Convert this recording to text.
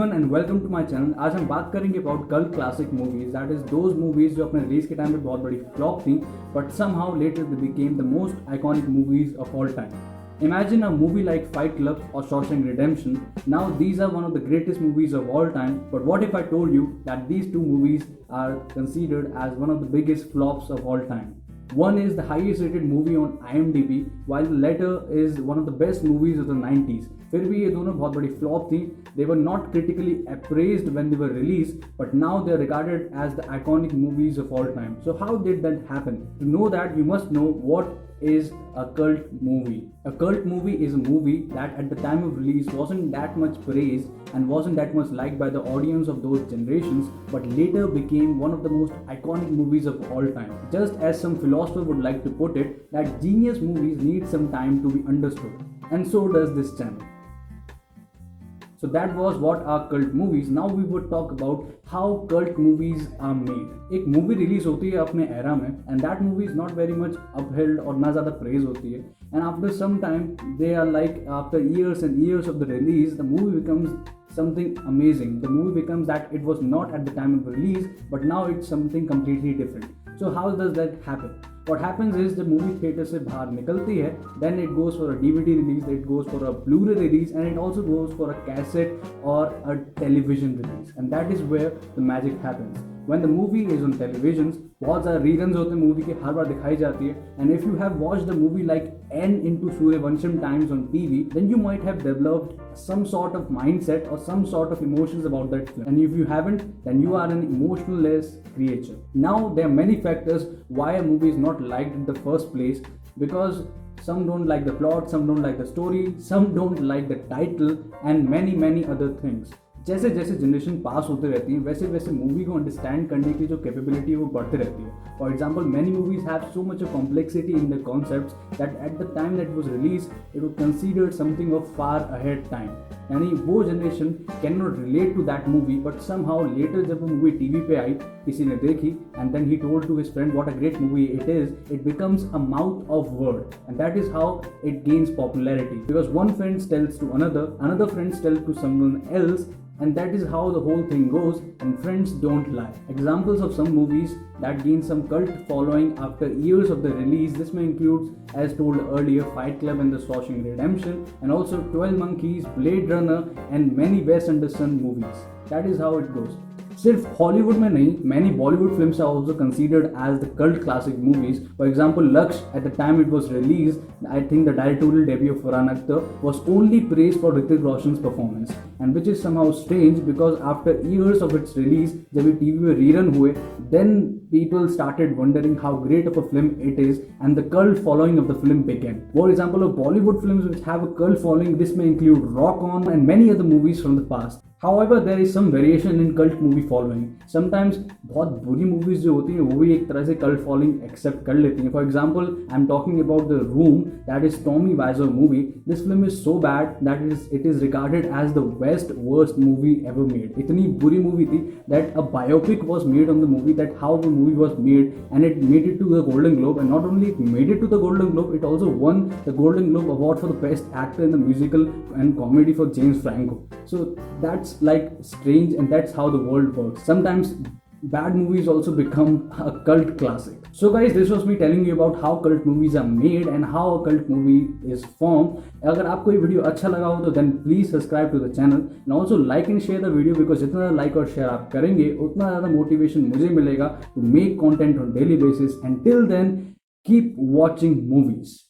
Everyone and welcome to my channel. आज हम बात करेंगे about cult classic movies, that is those movies जो अपने रिलीज के टाइम पे बहुत बड़ी फ्लॉप थी but somehow later they became the most iconic movies of all time. Imagine a movie like Fight Club or Shawshank Redemption. Now these are one of the greatest movies of all time, but what if I told you that these two movies are considered as one of the biggest flops of all time? One is the highest rated movie on IMDb, while the latter is one of the best movies of the 90s. फिर भी ये दोनों बहुत बड़ी flop थी. They were not critically appraised when they were released, but now they are regarded as the iconic movies of all time. So how did that happen? To know that, you must know what is a cult movie. A cult movie is a movie that at the time of release wasn't that much praised and wasn't that much liked by the audience of those generations, but later became one of the most iconic movies of all time. Just as some philosopher would like to put it, that genius movies need some time to be understood. And so does this channel. So that was what are cult movies. Now we would talk about how cult movies are made. एक movie release होती है अपने era में and that movie is not very much upheld और ना ज़्यादा praise होती है, and after some time they are like after years and years of the release the movie becomes something amazing. The movie becomes that it was not at the time of release but now it's something completely different. So how does that happen? What happens is the movie theater से बाहर निकलती है, then it goes for a DVD release, it goes for a Blu-ray release, and it also goes for a cassette or a television release, and that is where the magic happens. When the movie is on televisions, बहुत सारे regions होते हैं movie के, हर बार दिखाई जाती है, and if you have watched the movie like N into Suryavansham times on TV, then you might have developed some sort of mindset or some sort of emotions about that film. And if you haven't, then you are an emotionless creature. Now there are many factors why a movie is not liked in the first place, because some don't like the plot, some don't like the story, some don't like the title, and many other things. जैसे जैसे generation pass होते रहती है वैसे वैसे movie को understand करने की जो कैपेबिलिटी है वो बढ़ती रहती है. For example many movies have so much of complexity in the concepts that at the time that was release it was considered something of far ahead time. यानी वो generation can not relate to that movie, but somehow later जब वो movie TV पे आई, किसी ने देखी and then he told to his friend what a great movie it is, it becomes a mouth of word, and that is how it gains popularity, because one friend tells to another friend tells to someone else, and that is how the whole thing goes, and friends don't lie. Examples of some movies that gain some cult following after years of the release, this may include, as told earlier, Fight Club and the Shawshank Redemption, and also 12 Monkeys, Blade Runner, and many Wes Anderson movies. That is how it goes. सिर्फ Hollywood में नहीं, many Bollywood films are also considered as the cult classic movies. For example Lakshya, at the time it was release, I think the directorial debut of Farhan Akhtar was only praised for Hrithik Roshan's performance, and which is somehow strange because after years of its release, जब ये TV में rerun हुए, then people started wondering how great of a film it is, and the cult following of the film began. For example, of Bollywood films which have a cult following, this may include Rock On and many other movies from the past. However, there is some variation in cult movie following. Sometimes बहुत बुरी movies जो होती हैं वो भी एक तरह से cult following accept कर लेती हैं. For example, I am talking about The Room, that is Tommy Wiseau movie. This film is so bad that it is regarded as the worst movie ever made. इतनी बुरी movie थी that a biopic was made on the movie, that how the movie was made, and it made it to the Golden Globe, and not only it made it to the Golden Globe, it also won the Golden Globe award for the best actor in the musical and comedy for James Franco. So that's like strange, and that's how the world works. Sometimes bad movies also become a cult classic. So guys, this was me telling you about how cult movies are made and how a cult movie is formed. अगर आपको ये video अच्छा लगा हो तो then please subscribe to the channel and also like and share the video, because जितना ज़्यादा like और share आप करेंगे उतना ज़्यादा motivation मुझे मिलेगा to make content on daily basis. And till then, keep watching movies.